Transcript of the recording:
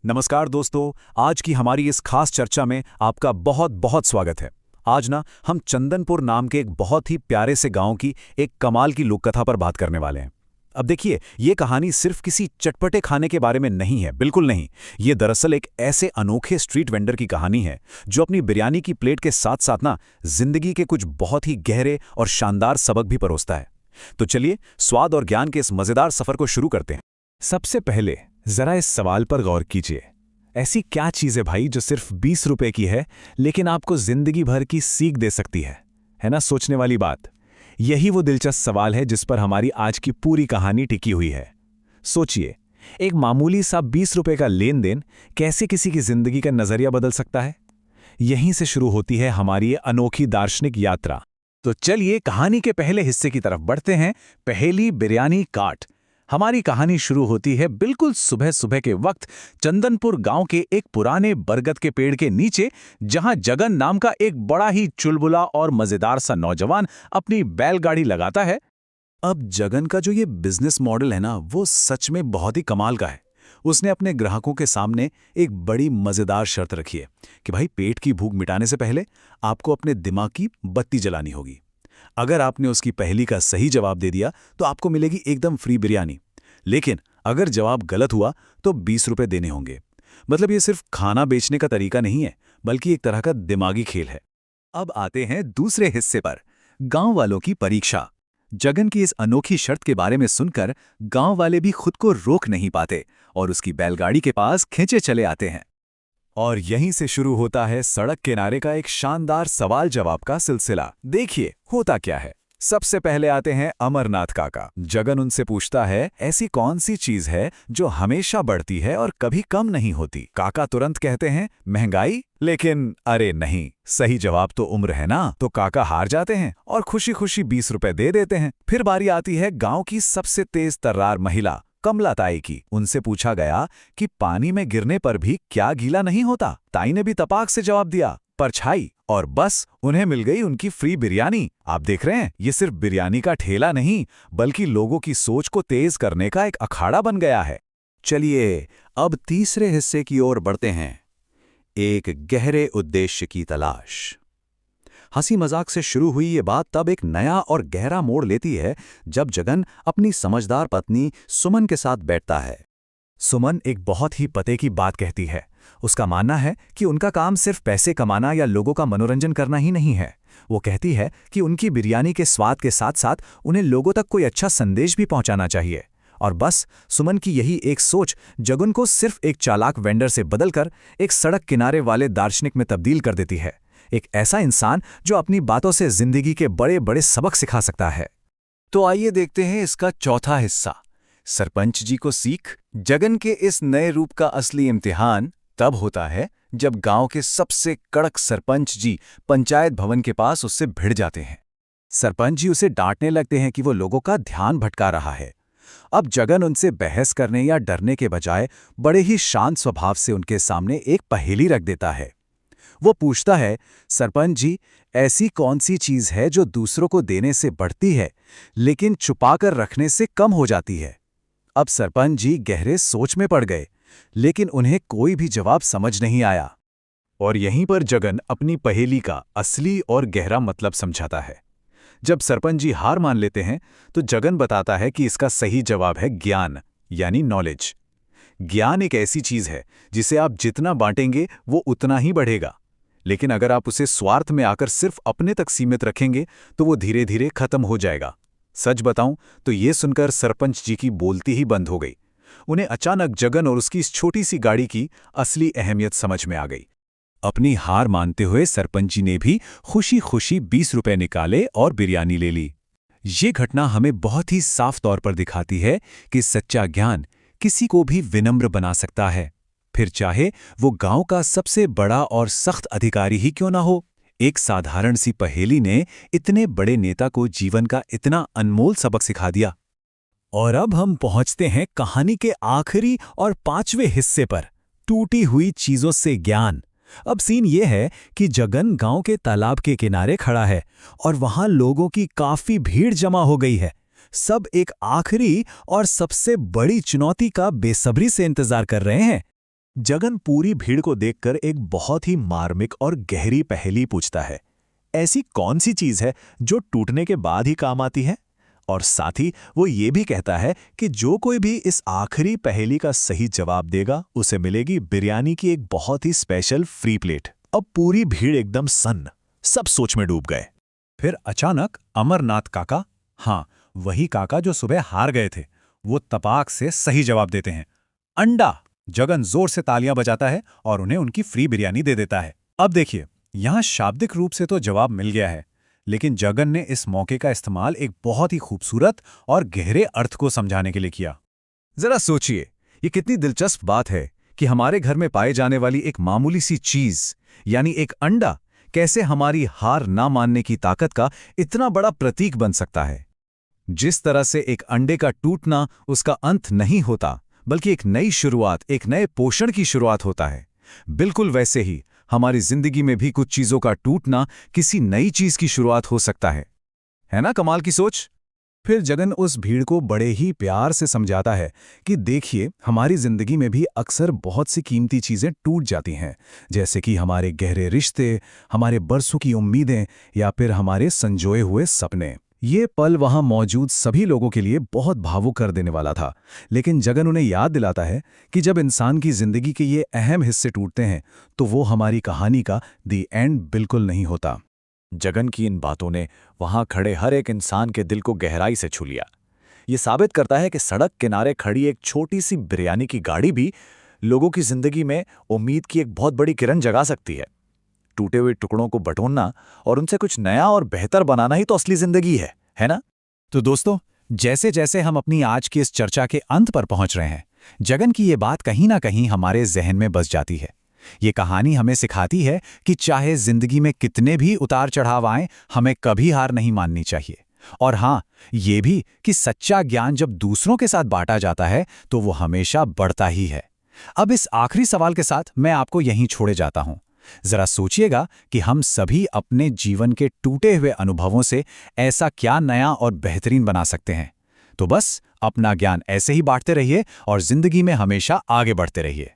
नमस्कार दोस्तों, आज की हमारी इस खास चर्चा में आपका बहुत बहुत स्वागत है। आज ना हम चंदनपुर नाम के एक बहुत ही प्यारे से गांव की एक कमाल की लोक कथा पर बात करने वाले हैं। अब देखिए, ये कहानी सिर्फ किसी चटपटे खाने के बारे में नहीं है, बिल्कुल नहीं। ये दरअसल एक ऐसे अनोखे स्ट्रीट वेंडर की कहानी है जो अपनी बिरयानी की प्लेट के साथ साथ ना जिंदगी के कुछ बहुत ही गहरे और शानदार सबक भी परोसता है। तो चलिए स्वाद और ज्ञान के इस मजेदार सफर को शुरू करते हैं। सबसे पहले जरा इस सवाल पर गौर कीजिए, ऐसी क्या चीज है भाई जो सिर्फ 20 रुपए की है लेकिन आपको जिंदगी भर की सीख दे सकती है ना? सोचने वाली बात। यही वो दिलचस्प सवाल है जिस पर हमारी आज की पूरी कहानी टिकी हुई है। सोचिए, एक मामूली सा 20 रुपए का लेन देन कैसे किसी की जिंदगी का नजरिया बदल सकता है। यहीं से शुरू होती है हमारी ये अनोखी दार्शनिक यात्रा। तो चलिए कहानी के पहले हिस्से की तरफ बढ़ते हैं, पहेली बिरयानी काट। हमारी कहानी शुरू होती है बिल्कुल सुबह सुबह के वक्त चंदनपुर गांव के एक पुराने बरगद के पेड़ के नीचे, जहां जगन नाम का एक बड़ा ही चुलबुला और मजेदार सा नौजवान अपनी बैलगाड़ी लगाता है। अब जगन का जो ये बिजनेस मॉडल है ना, वो सच में बहुत ही कमाल का है। उसने अपने ग्राहकों के सामने एक बड़ी मजेदार शर्त रखी है कि भाई, पेट की भूख मिटाने से पहले आपको अपने दिमाग की बत्ती जलानी होगी। अगर आपने उसकी पहेली का सही जवाब दे दिया तो आपको मिलेगी एकदम फ्री बिरयानी, लेकिन अगर जवाब गलत हुआ तो 20 रुपए देने होंगे। मतलब ये सिर्फ खाना बेचने का तरीका नहीं है, बल्कि एक तरह का दिमागी खेल है। अब आते हैं दूसरे हिस्से पर, गांव वालों की परीक्षा। जगन की इस अनोखी शर्त के बारे में सुनकर गांव वाले भी खुद को रोक नहीं पाते और उसकी बैलगाड़ी के पास खींचे चले आते हैं। और यहीं से शुरू होता है सड़क किनारे का एक शानदार सवाल जवाब का सिलसिला। देखिए होता क्या है। सबसे पहले आते हैं अमरनाथ काका। जगन उनसे पूछता है, ऐसी कौन सी चीज है जो हमेशा बढ़ती है और कभी कम नहीं होती? काका तुरंत कहते हैं, महंगाई। लेकिन अरे नहीं, सही जवाब तो उम्र है ना। तो काका हार जाते हैं और खुशी खुशी 20 रुपए दे देते हैं। फिर बारी आती है गांव की सबसे तेज तर्रार महिला कमला ताई की। उनसे पूछा गया कि पानी में गिरने पर भी क्या गीला नहीं होता? ताई ने भी तपाक से जवाब दिया, परछाई। और बस उन्हें मिल गई उनकी फ्री बिरयानी। आप देख रहे हैं, ये सिर्फ बिरयानी का ठेला नहीं, बल्कि लोगों की सोच को तेज करने का एक अखाड़ा बन गया है। चलिए अब तीसरे हिस्से की ओर बढ़ते हैं, एक गहरे उद्देश्य की तलाश। हंसी मजाक से शुरू हुई ये बात तब एक नया और गहरा मोड़ लेती है जब जगन अपनी समझदार पत्नी सुमन के साथ बैठता है। सुमन एक बहुत ही पते की बात कहती है। उसका मानना है कि उनका काम सिर्फ पैसे कमाना या लोगों का मनोरंजन करना ही नहीं है। वो कहती है कि उनकी बिरयानी के स्वाद के साथ साथ उन्हें लोगों तक कोई अच्छा संदेश भी पहुंचाना चाहिए। और बस सुमन की यही एक सोच जगन को सिर्फ एक चालाक वेंडर से बदलकर एक सड़क किनारे वाले दार्शनिक में तब्दील कर देती है। एक ऐसा इंसान जो अपनी बातों से जिंदगी के बड़े बड़े सबक सिखा सकता है। तो आइए देखते हैं इसका चौथा हिस्सा, सरपंच जी को सीख। जगन के इस नए रूप का असली इम्तिहान तब होता है जब गांव के सबसे कड़क सरपंच जी पंचायत भवन के पास उससे भिड़ जाते हैं। सरपंच जी उसे डांटने लगते हैं कि वो लोगों का ध्यान भटका रहा है। अब जगन उनसे बहस करने या डरने के बजाय बड़े ही शांत स्वभाव से उनके सामने एक पहेली रख देता है। वो पूछता है, सरपंच जी, ऐसी कौन सी चीज है जो दूसरों को देने से बढ़ती है लेकिन छुपाकर रखने से कम हो जाती है? अब सरपंच जी गहरे सोच में पड़ गए, लेकिन उन्हें कोई भी जवाब समझ नहीं आया। और यहीं पर जगन अपनी पहेली का असली और गहरा मतलब समझाता है। जब सरपंच जी हार मान लेते हैं तो जगन बताता है कि इसका सही जवाब है ज्ञान, यानी नॉलेज। ज्ञान एक ऐसी चीज है जिसे आप जितना बांटेंगे वो उतना ही बढ़ेगा, लेकिन अगर आप उसे स्वार्थ में आकर सिर्फ अपने तक सीमित रखेंगे तो वो धीरे धीरे खत्म हो जाएगा। सच बताऊं तो ये सुनकर सरपंच जी की बोलती ही बंद हो गई। उन्हें अचानक जगन और उसकी इस छोटी सी गाड़ी की असली अहमियत समझ में आ गई। अपनी हार मानते हुए सरपंच जी ने भी खुशी खुशी 20 रुपए निकाले और बिरयानी ले ली। ये घटना हमें बहुत ही साफ तौर पर दिखाती है कि सच्चा ज्ञान किसी को भी विनम्र बना सकता है, फिर चाहे वो गांव का सबसे बड़ा और सख्त अधिकारी ही क्यों ना हो। एक साधारण सी पहेली ने इतने बड़े नेता को जीवन का इतना अनमोल सबक सिखा दिया। और अब हम पहुंचते हैं कहानी के आखिरी और 5वें हिस्से पर, टूटी हुई चीजों से ज्ञान। अब सीन ये है कि जगन गांव के तालाब के किनारे खड़ा है और वहां लोगों की काफी भीड़ जमा हो गई है। सब एक आखिरी और सबसे बड़ी चुनौती का बेसब्री से इंतजार कर रहे हैं। जगन पूरी भीड़ को देखकर एक बहुत ही मार्मिक और गहरी पहेली पूछता है। ऐसी कौन सी चीज है जो टूटने के बाद ही काम आती है? और साथ ही वो ये भी कहता है कि जो कोई भी इस आखिरी पहेली का सही जवाब देगा उसे मिलेगी बिरयानी की एक बहुत ही स्पेशल फ्री प्लेट। अब पूरी भीड़ एकदम सन्न, सब सोच में डूब गए। फिर अचानक अमरनाथ काका, हाँ वही काका जो सुबह हार गए थे, वो तपाक से सही जवाब देते हैं, अंडा। जगन जोर से तालियां बजाता है और उन्हें उनकी फ्री बिरयानी दे देता है। अब देखिए, यहां शाब्दिक रूप से तो जवाब मिल गया है, लेकिन जगन ने इस मौके का इस्तेमाल एक बहुत ही खूबसूरत और गहरे अर्थ को समझाने के लिए किया। जरा सोचिए, ये कितनी दिलचस्प बात है कि हमारे घर में पाए जाने वाली एक मामूली सी चीज, यानी एक अंडा, कैसे हमारी हार ना मानने की ताकत का इतना बड़ा प्रतीक बन सकता है। जिस तरह से एक अंडे का टूटना उसका अंत नहीं होता, बल्कि एक नई शुरुआत, एक नए पोषण की शुरुआत होता है, बिल्कुल वैसे ही हमारी जिंदगी में भी कुछ चीजों का टूटना किसी नई चीज की शुरुआत हो सकता है ना? कमाल की सोच। फिर जगन उस भीड़ को बड़े ही प्यार से समझाता है कि देखिए, हमारी जिंदगी में भी अक्सर बहुत सी कीमती चीजें टूट जाती हैं, जैसे कि हमारे गहरे रिश्ते, हमारे बरसों की उम्मीदें या फिर हमारे संजोए हुए सपने। ये पल वहां मौजूद सभी लोगों के लिए बहुत भावुक कर देने वाला था, लेकिन जगन उन्हें याद दिलाता है कि जब इंसान की जिंदगी के ये अहम हिस्से टूटते हैं तो वो हमारी कहानी का दी एंड बिल्कुल नहीं होता। जगन की इन बातों ने वहां खड़े हर एक इंसान के दिल को गहराई से छू लिया। ये साबित करता है कि सड़क किनारे खड़ी एक छोटी सी बिरयानी की गाड़ी भी लोगों की जिंदगी में उम्मीद की एक बहुत बड़ी किरण जगा सकती है। टूटे हुए टुकड़ों को बटोरना और उनसे कुछ नया और बेहतर बनाना ही तो असली जिंदगी है ना? तो दोस्तों, जैसे जैसे हम अपनी आज की इस चर्चा के अंत पर पहुंच रहे हैं, जगन की ये बात कहीं ना कहीं हमारे जहन में बस जाती है। ये कहानी हमें सिखाती है कि चाहे जिंदगी में कितने भी उतार चढ़ाव आएं, हमें कभी हार नहीं माननी चाहिए। और हाँ, ये भी कि सच्चा ज्ञान जब दूसरों के साथ बांटा जाता है तो वो हमेशा बढ़ता ही है। अब इस आखिरी सवाल के साथ मैं आपको यहीं छोड़े जाता हूं। जरा सोचिएगा कि हम सभी अपने जीवन के टूटे हुए अनुभवों से ऐसा क्या नया और बेहतरीन बना सकते हैं। तो बस अपना ज्ञान ऐसे ही बांटते रहिए और जिंदगी में हमेशा आगे बढ़ते रहिए।